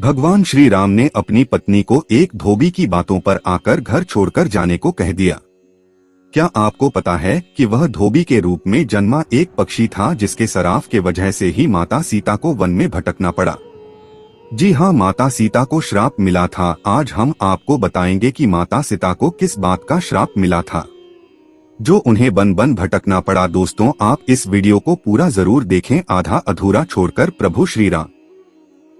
भगवान श्री राम ने अपनी पत्नी को एक धोबी की बातों पर आकर घर छोड़कर जाने को कह दिया। क्या आपको पता है कि वह धोबी के रूप में जन्मा एक पक्षी था जिसके सराफ के वजह से ही माता सीता को वन में भटकना पड़ा। जी हाँ, माता सीता को श्राप मिला था। आज हम आपको बताएंगे कि माता सीता को किस बात का श्राप मिला था जो उन्हें वन वन भटकना पड़ा। दोस्तों, आप इस वीडियो को पूरा जरूर देखें, आधा अधूरा छोड़कर। प्रभु श्री राम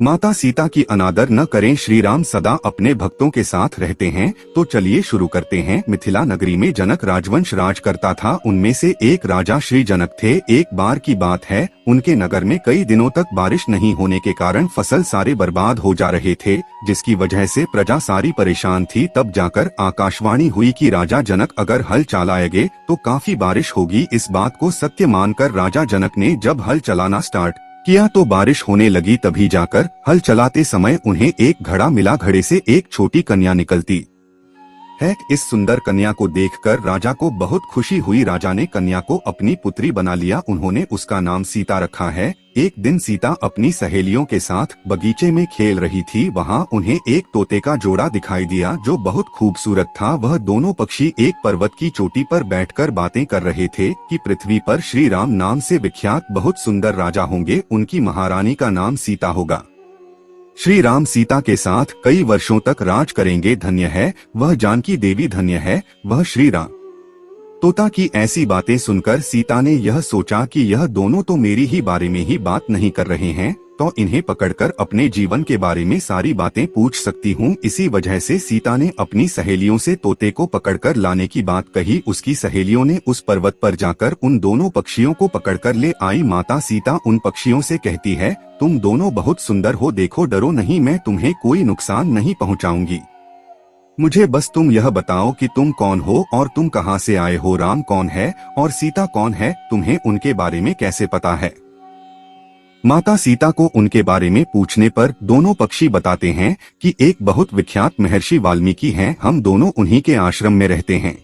माता सीता की अनादर न करें। श्री राम सदा अपने भक्तों के साथ रहते हैं। तो चलिए शुरू करते हैं। मिथिला नगरी में जनक राजवंश राज करता था। उनमें से एक राजा श्री जनक थे। एक बार की बात है, उनके नगर में कई दिनों तक बारिश नहीं होने के कारण फसल सारे बर्बाद हो जा रहे थे, जिसकी वजह से प्रजा सारी परेशान थी। तब जाकर आकाशवाणी हुई कि राजा जनक अगर हल चलाएंगे तो काफी बारिश होगी। इस बात को सत्य मानकर राजा जनक ने जब हल चलाना स्टार्ट किया तो बारिश होने लगी। तभी जाकर हल चलाते समय उन्हें एक घड़ा मिला। घड़े से एक छोटी कन्या निकलती है। इस सुंदर कन्या को देखकर राजा को बहुत खुशी हुई। राजा ने कन्या को अपनी पुत्री बना लिया। उन्होंने उसका नाम सीता रखा है। एक दिन सीता अपनी सहेलियों के साथ बगीचे में खेल रही थी। वहां उन्हें एक तोते का जोड़ा दिखाई दिया जो बहुत खूबसूरत था। वह दोनों पक्षी एक पर्वत की चोटी पर बैठकर बातें कर रहे थे कि पृथ्वी पर श्री राम नाम से विख्यात बहुत सुंदर राजा होंगे। उनकी महारानी का नाम सीता होगा। श्री राम सीता के साथ कई वर्षों तक राज करेंगे। धन्य है वह जानकी देवी, धन्य है वह श्री राम। तोता की ऐसी बातें सुनकर सीता ने यह सोचा कि यह दोनों तो मेरी ही बारे में ही बात नहीं कर रहे हैं, तो इन्हें पकड़कर अपने जीवन के बारे में सारी बातें पूछ सकती हूँ। इसी वजह से सीता ने अपनी सहेलियों से तोते को पकड़कर लाने की बात कही। उसकी सहेलियों ने उस पर्वत पर जाकर उन दोनों पक्षियों को पकड़कर ले आई। माता सीता उन पक्षियों से कहती है, तुम दोनों बहुत सुंदर हो, देखो डरो नहीं, मैं तुम्हें कोई नुकसान नहीं पहुँचाऊंगी। मुझे बस तुम यह बताओ कि तुम कौन हो और तुम कहाँ से आए हो। राम कौन है और सीता कौन है, तुम्हें उनके बारे में कैसे पता है। माता सीता को उनके बारे में पूछने पर दोनों पक्षी बताते हैं कि एक बहुत विख्यात महर्षि वाल्मीकि हैं। हम दोनों उन्हीं के आश्रम में रहते हैं।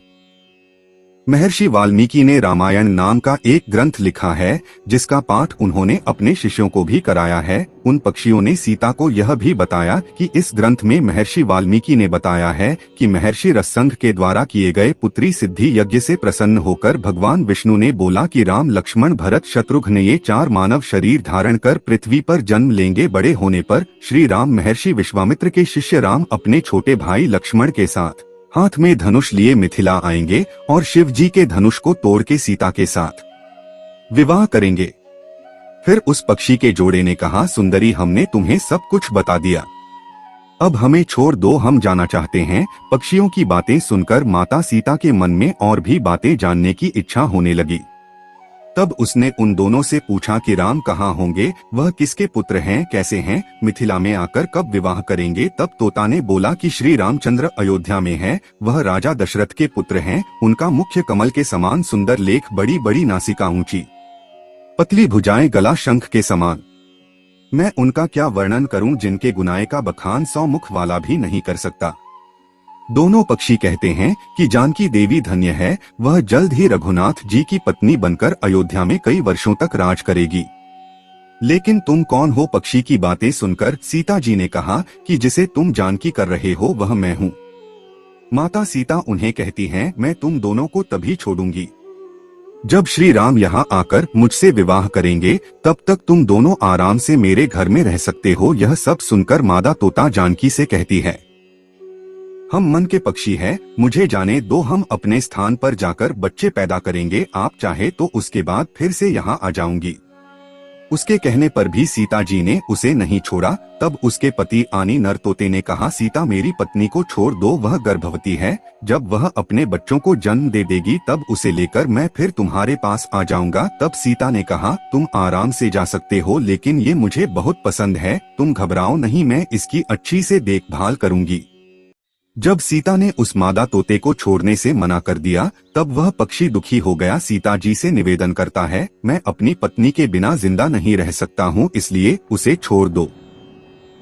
महर्षि वाल्मीकि ने रामायण नाम का एक ग्रंथ लिखा है जिसका पाठ उन्होंने अपने शिष्यों को भी कराया है। उन पक्षियों ने सीता को यह भी बताया कि इस ग्रंथ में महर्षि वाल्मीकि ने बताया है कि महर्षि रसंघ के द्वारा किए गए पुत्री सिद्धि यज्ञ से प्रसन्न होकर भगवान विष्णु ने बोला कि राम, लक्ष्मण, भरत, शत्रुघ्न ये 4 मानव शरीर धारण कर पृथ्वी पर जन्म लेंगे। बड़े होने पर श्री राम महर्षि विश्वामित्र के शिष्य राम अपने छोटे भाई लक्ष्मण के साथ हाथ में धनुष लिए मिथिला आएंगे और शिव जी के धनुष को तोड़ के सीता के साथ विवाह करेंगे। फिर उस पक्षी के जोड़े ने कहा, सुंदरी, हमने तुम्हें सब कुछ बता दिया, अब हमें छोड़ दो, हम जाना चाहते हैं। पक्षियों की बातें सुनकर माता सीता के मन में और भी बातें जानने की इच्छा होने लगी। तब उसने उन दोनों से पूछा कि राम कहाँ होंगे, वह किसके पुत्र हैं, कैसे हैं, मिथिला में आकर कब विवाह करेंगे। तब तोता ने बोला कि श्री रामचंद्र अयोध्या में है, वह राजा दशरथ के पुत्र हैं। उनका मुख्य कमल के समान सुंदर लेख, बड़ी बड़ी नासिका, ऊंची पतली भुजाएं, गला शंख के समान। मैं उनका क्या वर्णन करूं, जिनके गुनाए का बखान 100 मुख वाला भी नहीं कर सकता। दोनों पक्षी कहते हैं कि जानकी देवी धन्य है, वह जल्द ही रघुनाथ जी की पत्नी बनकर अयोध्या में कई वर्षों तक राज करेगी। लेकिन तुम कौन हो। पक्षी की बातें सुनकर सीता जी ने कहा कि जिसे तुम जानकी कर रहे हो वह मैं हूँ। माता सीता उन्हें कहती हैं, मैं तुम दोनों को तभी छोड़ूंगी जब श्री राम यहाँ आकर मुझसे विवाह करेंगे, तब तक तुम दोनों आराम से मेरे घर में रह सकते हो। यह सब सुनकर मादा तोता जानकी से कहती है, हम मन के पक्षी हैं, मुझे जाने दो, हम अपने स्थान पर जाकर बच्चे पैदा करेंगे। आप चाहे तो उसके बाद फिर से यहाँ आ जाऊंगी। उसके कहने पर भी सीता जी ने उसे नहीं छोड़ा। तब उसके पति आनी नर तोते ने कहा, सीता, मेरी पत्नी को छोड़ दो, वह गर्भवती है। जब वह अपने बच्चों को जन्म दे देगी तब उसे लेकर मैं फिर तुम्हारे पास आ जाऊंगा। तब सीता ने कहा, तुम आराम से जा सकते हो, लेकिन ये मुझे बहुत पसंद है, तुम घबराओ नहीं, मैं इसकी अच्छी से देखभाल करूंगी। जब सीता ने उस मादा तोते को छोड़ने से मना कर दिया, तब वह पक्षी दुखी हो गया। सीता जी से निवेदन करता है, मैं अपनी पत्नी के बिना जिंदा नहीं रह सकता हूँ, इसलिए उसे छोड़ दो।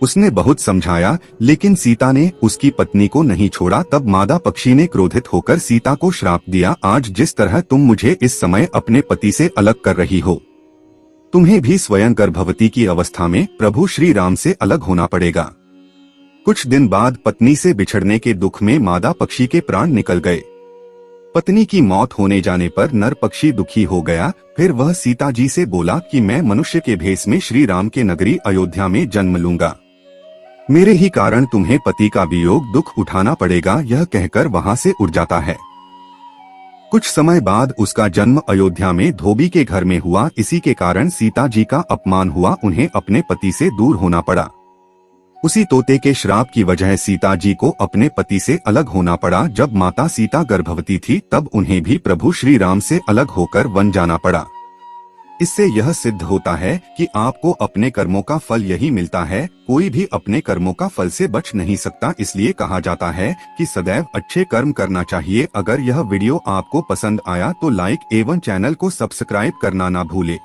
उसने बहुत समझाया, लेकिन सीता ने उसकी पत्नी को नहीं छोड़ा। तब मादा पक्षी ने क्रोधित होकर सीता को श्राप दिया, आज जिस तरह तुम मुझे इस समय अपने पति से अलग कर रही हो, तुम्हें भी स्वयं गर्भवती की अवस्था में प्रभु श्री राम से अलग होना पड़ेगा। कुछ दिन बाद पत्नी से बिछड़ने के दुख में मादा पक्षी के प्राण निकल गए। पत्नी की मौत होने जाने पर नर पक्षी दुखी हो गया। फिर वह सीता जी से बोला कि मैं मनुष्य के भेष में श्री राम के नगरी अयोध्या में जन्म लूंगा। मेरे ही कारण तुम्हें पति का वियोग दुख उठाना पड़ेगा। यह कहकर वहां से उड़ जाता है। कुछ समय बाद उसका जन्म अयोध्या में धोबी के घर में हुआ। इसी के कारण सीता जी का अपमान हुआ, उन्हें अपने पति से दूर होना पड़ा। उसी तोते के श्राप की वजह सीता जी को अपने पति से अलग होना पड़ा। जब माता सीता गर्भवती थी तब उन्हें भी प्रभु श्री राम से अलग होकर वन जाना पड़ा। इससे यह सिद्ध होता है कि आपको अपने कर्मों का फल यही मिलता है। कोई भी अपने कर्मों का फल से बच नहीं सकता। इसलिए कहा जाता है कि सदैव अच्छे कर्म करना चाहिए। अगर यह वीडियो आपको पसंद आया तो लाइक एवं चैनल को सब्सक्राइब करना ना भूले।